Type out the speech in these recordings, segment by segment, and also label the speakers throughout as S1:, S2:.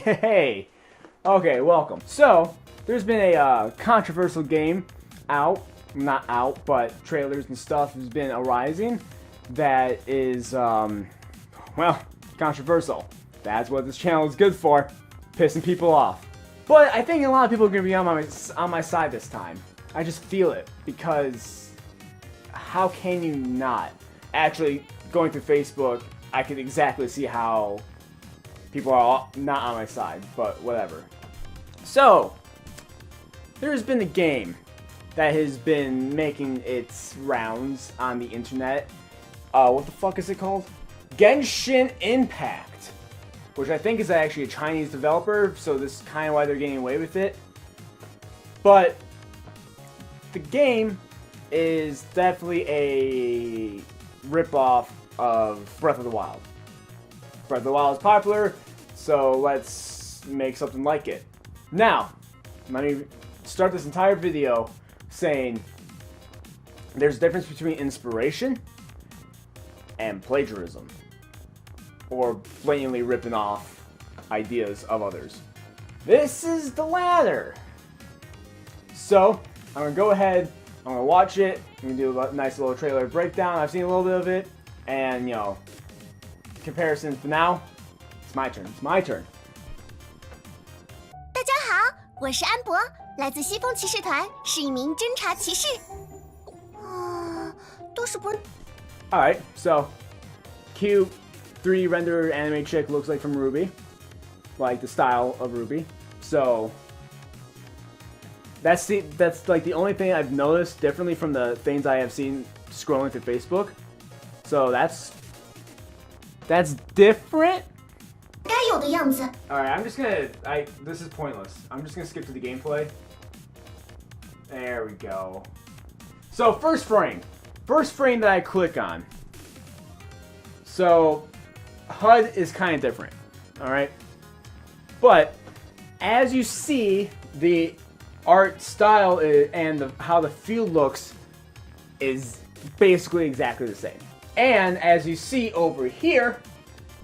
S1: Hey, okay, welcome. So, there's been a controversial game not out, but trailers and stuff has been arising that is, well, controversial. That's what this channel is good for, pissing people off. But I think a lot of people are going to be on my side this time. I just feel it, because how can you not? Actually, going through Facebook, I could exactly see how people are not on my side, but whatever. So, there's been a game that has been making its rounds on the internet. What the fuck is it called? Genshin Impact, which I think is actually a Chinese developer, so this is kind of why they're getting away with it. But the game is definitely a ripoff of Breath of the Wild. Breath of the Wild is popular, so let's make something like it. Now, let me start this entire video saying there's a difference between inspiration and plagiarism, or blatantly ripping off ideas of others. This is the latter. So, I'm going to go ahead, I'm going to watch it, I'm going to do a nice little trailer breakdown. I've seen a little bit of it, and, you know, comparison for now, it's my turn.
S2: 大家好，我是安博，来自西风骑士团，是一名侦察骑士。都是不。
S1: Alright, so, cute 3D rendered anime chick looks like from Ruby. Like the style of Ruby. So, that's like the only thing I've noticed differently from the things I have seen scrolling through Facebook. So that's different.
S2: 该有的样子。
S1: Alright, I'm just gonna... this is pointless. I'm just gonna skip to the gameplay. There we go. So, first frame. First frame that I click on. So, HUD is kind of different. Alright? But, as you see, the art style and how the field looks is basically exactly the same. And, as you see over here,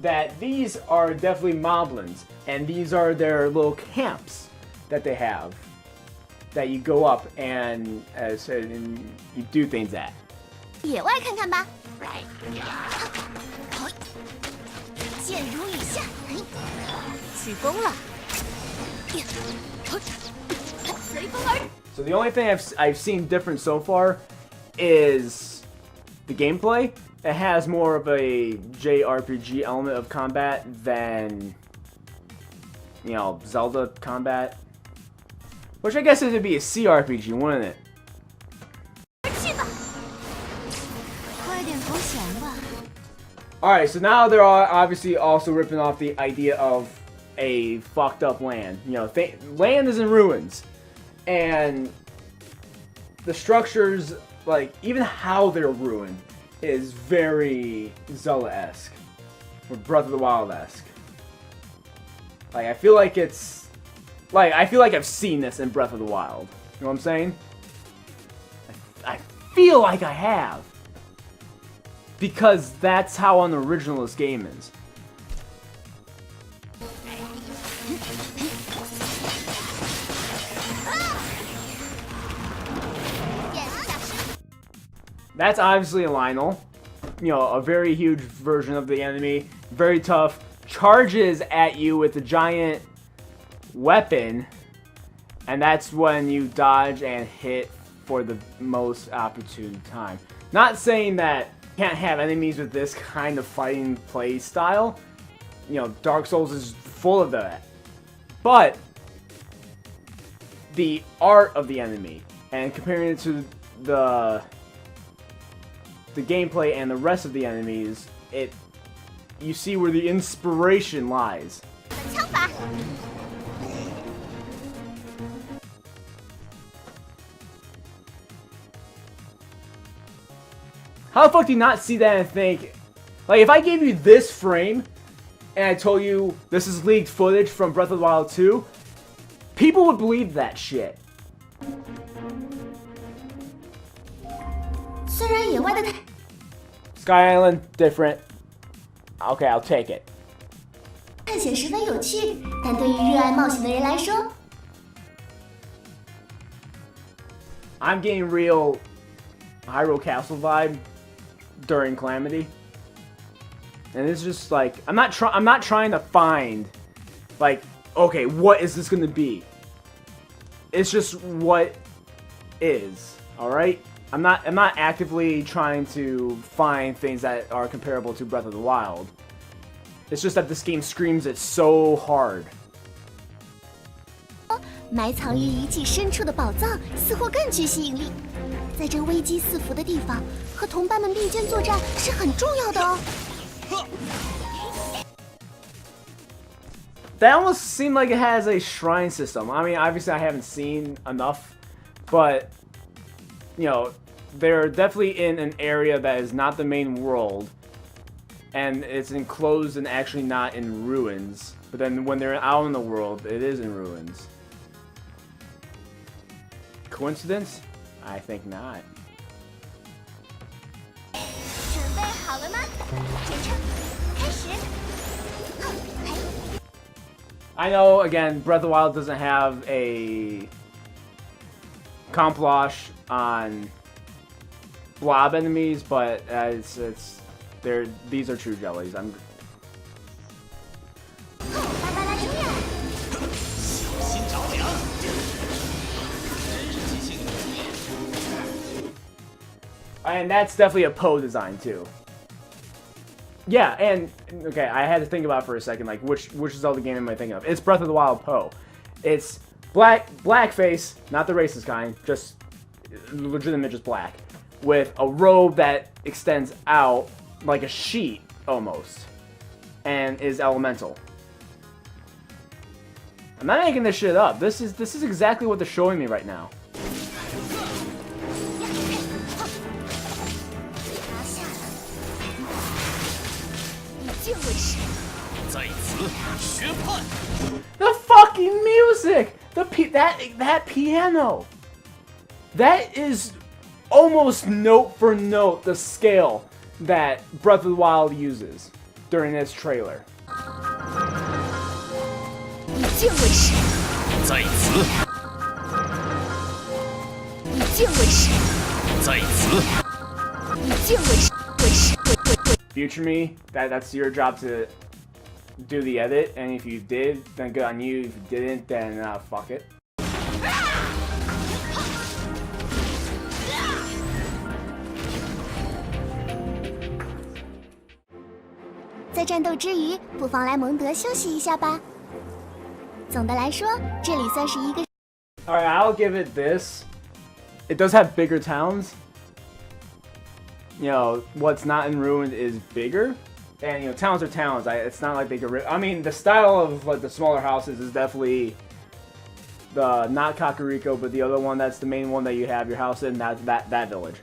S1: that these are definitely moblins, and these are their little camps that they have that you go up and, as I said, and you do things at.
S2: 野外看看吧。箭如雨下，起风了。随风而。
S1: So the only thing I've seen different so far is the gameplay. It has more of a JRPG element of combat than, you know, Zelda combat. Which I guess it would be a CRPG, wouldn't it? Alright, so now they're obviously also ripping off the idea of a fucked up land. You know, land is in ruins. And the structures, like, even how they're ruined is very Zelda-esque. Or Breath of the Wild-esque. Like, I feel like it's... Like, I feel like I've seen this in Breath of the Wild. You know what I'm saying? I feel like I have. Because that's how unoriginal this game is. That's obviously a Lionel. You know, a very huge version of the enemy. Very tough. Charges at you with a giant weapon. And that's when you dodge and hit for the most opportune time. Not saying that you can't have enemies with this kind of fighting play style. You know, Dark Souls is full of that. But the art of the enemy and comparing it to the gameplay and the rest of the enemies, you see where the inspiration lies. How the fuck do you not see that and think, like, if I gave you this frame and I told you this is leaked footage from Breath of the Wild 2, people would believe that shit.
S2: 虽然野外的太
S1: Sky Island, different. Okay, I'll take it.
S2: 探险十分有趣，但对于热爱冒险的人来说
S1: I'm getting real Hyrule Castle vibe during Calamity. And it's just like I'm not trying to find like, okay, what is this gonna be? It's just what is, alright? I'm not actively trying to find things that are comparable to Breath of the Wild. It's just that this game screams it so hard.
S2: 埋藏于遗迹深处的宝藏似乎更具吸引力。在这危机四伏的地方，和同伴们并肩作战是很重要的哦。
S1: That almost seemed like it has a shrine system. I mean, obviously I haven't seen enough, but you know, they're definitely in an area that is not the main world, and it's enclosed and actually not in ruins. But then when they're out in the world, it is in ruins. Coincidence? I think not.
S2: 准备好了吗？全程开始。
S1: I know, again, Breath of the Wild doesn't have a complosh on blob enemies, but these are true jellies. I'm.
S2: 芭芭拉出呀！
S3: 小心着凉，真是即兴演练。
S1: And that's definitely a Poe design too. Yeah, and okay, I had to think about it for a second, like which Zelda game am I thinking of? It's Breath of the Wild Poe. It's blackface, not the racist kind, just legitimate, just black, with a robe that extends out like a sheet almost, and is elemental. I'm not making this shit up. This is exactly what they're showing me right now.
S2: 就为是
S3: 在此学判。
S1: The fucking music! That piano! That is almost note for note the scale that Breath of the Wild uses during this trailer.
S2: 以剑为师，
S3: 在此，
S2: 以剑为师，
S3: 在此，
S2: 以剑为师，为师，为。
S1: Future me, that's your job to do the edit, and if you did, then good on you. If you didn't, then fuck it.
S2: 在战斗之余，不妨来蒙德休息一下吧。总的来说，这里算是一个。
S1: Alright, I'll give it this. It does have bigger towns. You know, what's not in ruins is bigger. And, you know, towns are towns. It's not like they could... I mean, the style of, like, the smaller houses is definitely the... Not Kakariko, but the other one that's the main one that you have your house in, that village.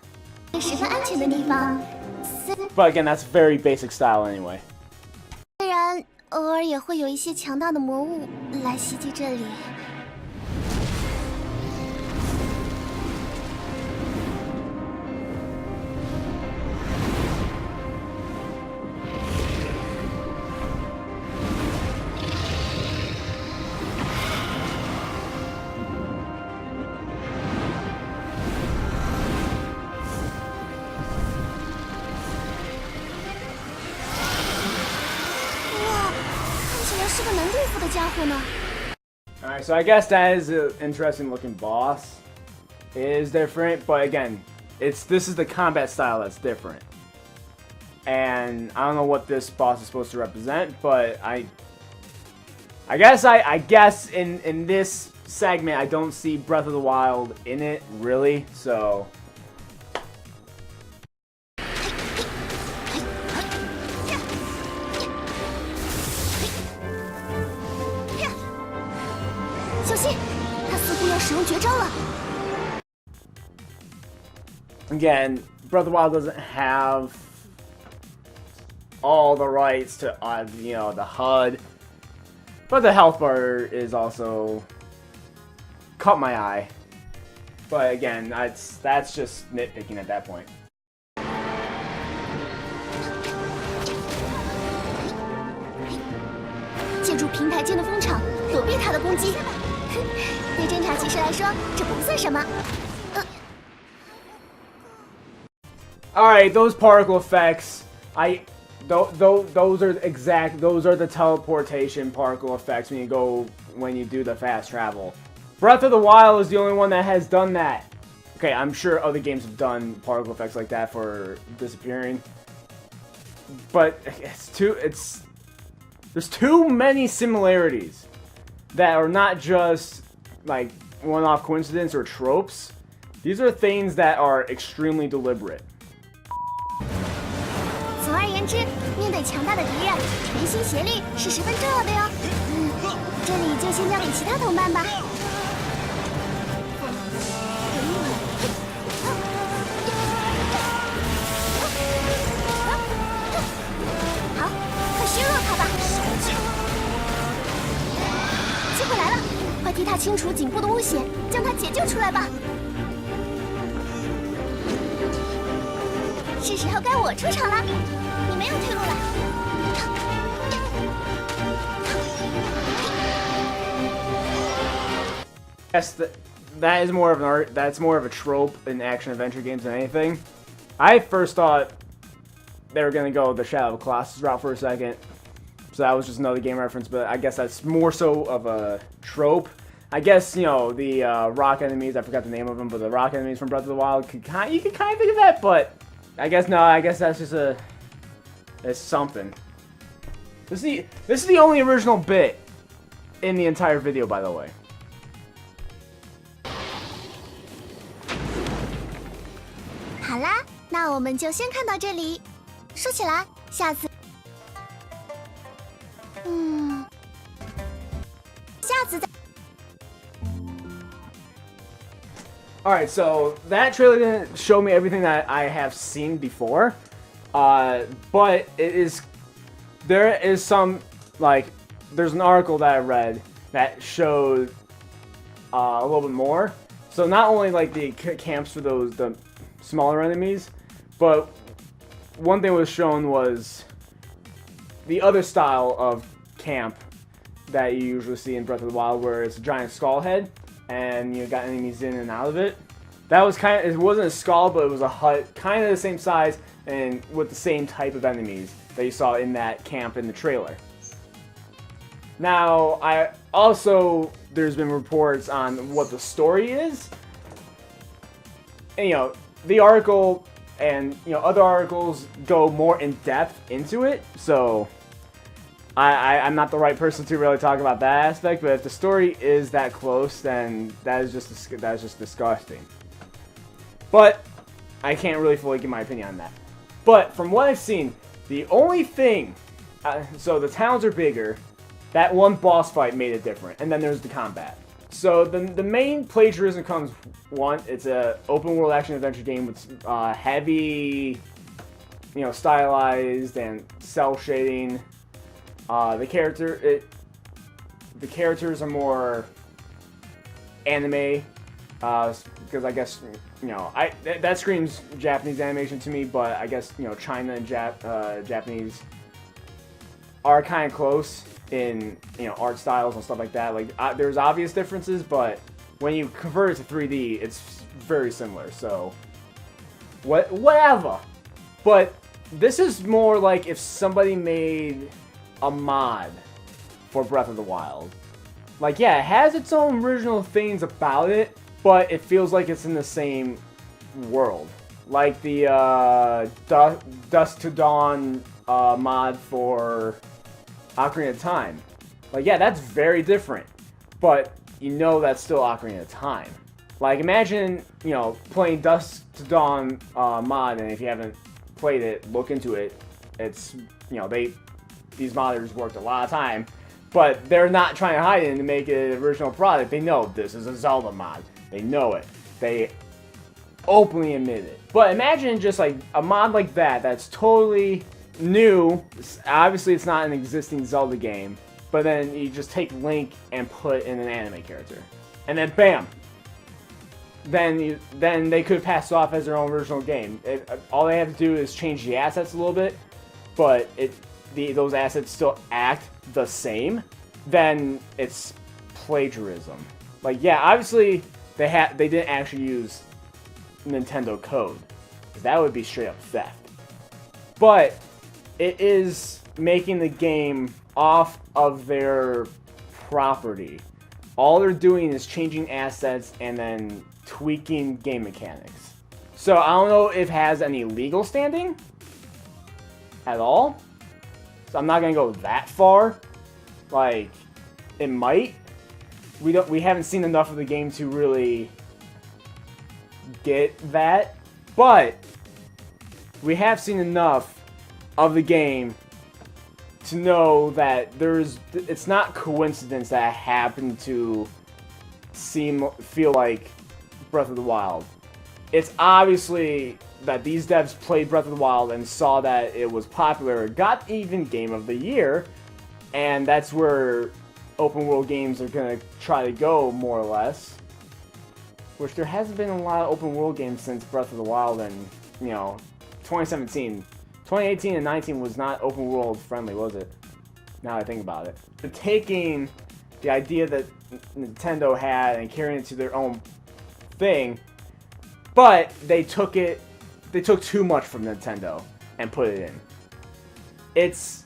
S2: 十分安全的地方。
S1: But again, that's very basic style anyway.
S2: 虽然偶尔也会有一些强大的魔物来袭击这里。 是个难对付的家伙呢。
S1: Alright, so I guess that is an interesting looking boss. It is different, but again, this is the combat style that's different. And I don't know what this boss is supposed to represent, but I guess in this segment I don't see Breath of the Wild in it really, so
S2: 小心，他似乎要使用绝招了。
S1: again, Breath of the Wild doesn't have all the rights to, you know, the HUD, but the health bar is also caught my eye. But again, that's just nitpicking at that point.
S2: 继借助平台间的风场躲避他的攻击。对侦察骑士来说，这不算什么。
S1: Alright, those particle effects, those are the teleportation particle effects when you do the fast travel. Breath of the Wild is the only one that has done that. Okay, I'm sure other games have done particle effects like that for disappearing. But there's too many similarities that are not just like one-off coincidence or tropes. These are things that are extremely deliberate.
S2: 总而言之，面对强大的敌人，同心协力是十分重要的哟。这里就先交给其他同伴吧。好，快削弱他吧！机会来了，快替他清除颈部的污血，将他解救出来吧！是时候该我出场了，你没有退路了。
S1: Yes, that is more of an art. That's more of a trope in action adventure games than anything. I first thought they were gonna go the Shadow of the Colossus route for a second, so that was just another game reference. But I guess that's more so of a trope. I guess, you know, the rock enemies. I forgot the name of them, but the rock enemies from Breath of the Wild you could kind of think of that, but. I guess no. I guess that's just it's something. This is the only original bit in the entire video, by the way.
S2: 好啦，那我们就先看到这里。说起来，下次再。
S1: Alright, so that trailer didn't show me everything that I have seen before, but there is some, like, there's an article that I read that showed a little bit more. So not only like the camps for the smaller enemies, but one thing was shown was the other style of camp that you usually see in Breath of the Wild, where it's a giant skull head and you got enemies in and out of it. That was it wasn't a skull, but it was a hut, kind of the same size and with the same type of enemies that you saw in that camp in the trailer. Now, there's been reports on what the story is. And, you know, the article and, you know, other articles go more in depth into it, so I'm not the right person to really talk about that aspect, but if the story is that close, then that is just disgusting. But I can't really fully give my opinion on that. But from what I've seen, the only thing, so the towns are bigger, that one boss fight made it different, and then there's the combat. So the main plagiarism comes, one, it's a open world action adventure game with heavy, you know, stylized and cell shading. The characters are more anime, because I guess, you know, that screams Japanese animation to me, but I guess, you know, China and Japanese are kind of close in, you know, art styles and stuff like that. Like, there's obvious differences, but when you convert it to 3D, it's very similar, so whatever. But this is more like if somebody made a mod for Breath of the Wild. Like, yeah, it has its own original things about it, but it feels like it's in the same world. Like the Dusk to Dawn mod for Ocarina of Time. Like, yeah, that's very different, but you know that's still Ocarina of Time. Like, imagine, you know, playing Dusk to Dawn mod, and if you haven't played it, look into it. It's, you know, these modders worked a lot of time, but they're not trying to hide it and make it an original product. They know this is a Zelda mod. They know it. They openly admit it. But imagine just like a mod like that that's totally new. Obviously, it's not an existing Zelda game, but then you just take Link and put in an anime character, and then bam. Then they could pass it off as their own original game. All they have to do is change the assets a little bit, but those assets still act the same. then it's plagiarism. Like, yeah, obviously they didn't actually use Nintendo code, 'cause that would be straight up theft. But it is making the game off of their property. All they're doing is changing assets and then tweaking game mechanics. So I don't know if it has any legal standing at all. So I'm not gonna go that far. Like, it might. We haven't seen enough of the game to really get that, but we have seen enough of the game to know that it's not coincidence that it happened to feel like Breath of the Wild. It's obviously that these devs played Breath of the Wild and saw that it was popular, got even Game of the Year, and that's where open world games are gonna try to go, more or less. Which there hasn't been a lot of open world games since Breath of the Wild, and 2017. 2018 and 19 was not open world friendly, was it? Now that I think about it. They're taking the idea that Nintendo had and carrying it to their own thing, but they took too much from Nintendo and put it in. It's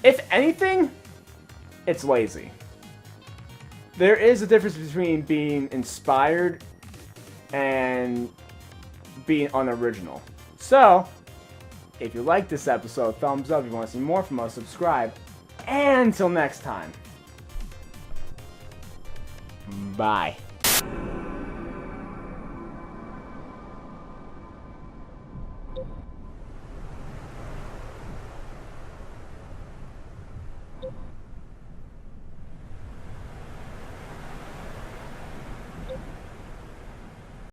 S1: if anything, it's lazy. There is a difference between being inspired and being unoriginal. So, if you like this episode, thumbs up. If you want to see more from us, subscribe. And until next time, bye.